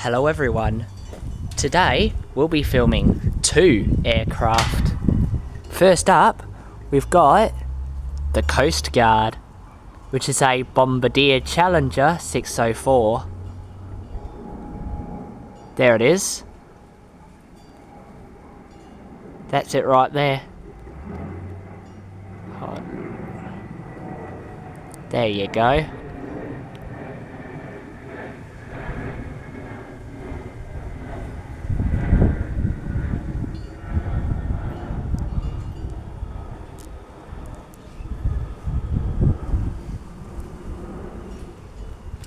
Hello everyone. Today we'll be filming 2 aircraft. First up, we've got the Coast Guard, which is a Bombardier Challenger 604. There it is. That's it right there. There you go.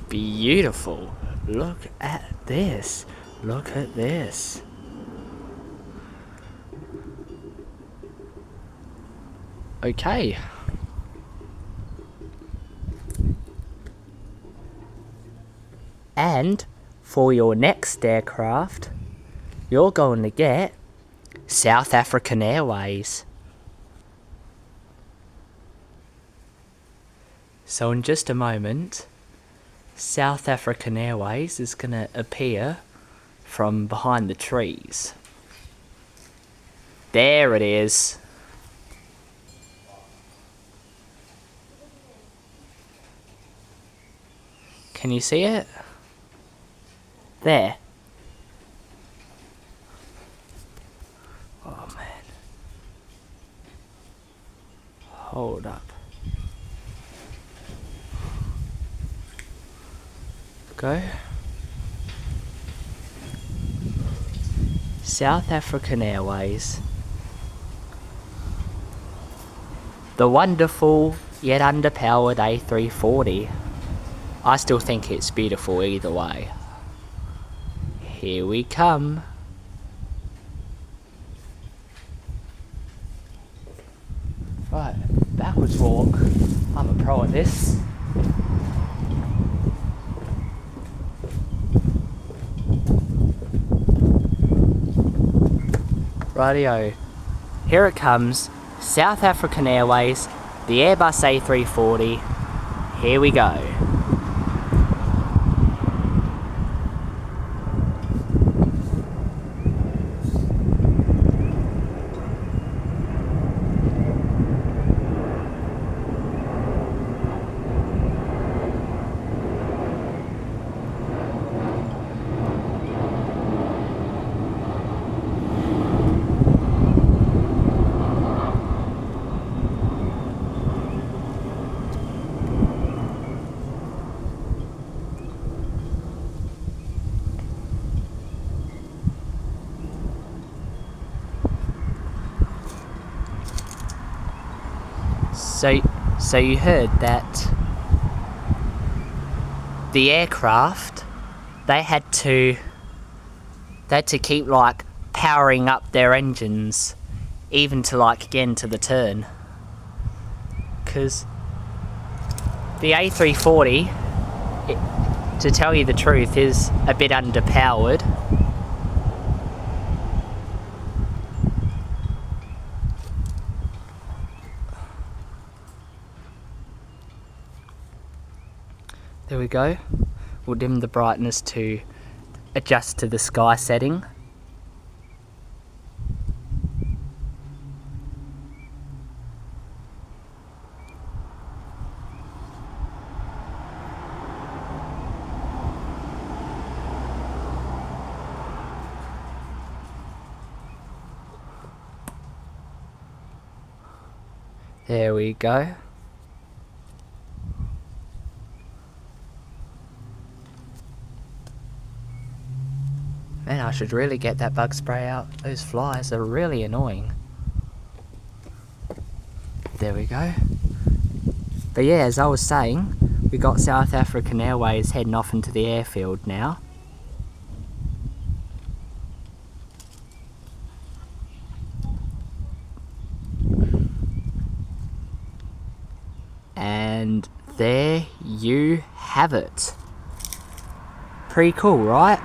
Beautiful. Look at this. Look at this. Okay. And for your next aircraft, you're going to get South African Airways. So in just a moment, South African Airways is going to appear from behind the trees. There it is. Can you see it? There. Oh man. Hold up. Go. South African Airways. The wonderful yet underpowered A340. I still think it's beautiful either way. Here we come. Right, backwards walk. I'm a pro at this. Rightio. Here it comes. South African Airways, the Airbus A340. Here we go. So you heard that the aircraft, they had to keep like powering up their engines even to like get into the turn, because the A340, to tell you the truth, is a bit underpowered. There we go. We'll dim the brightness to adjust to the sky setting. There we go. Man, I should really get that bug spray out. Those flies are really annoying. There we go. But yeah, as I was saying, we got South African Airways heading off into the airfield now. And there you have it. Pretty cool, right?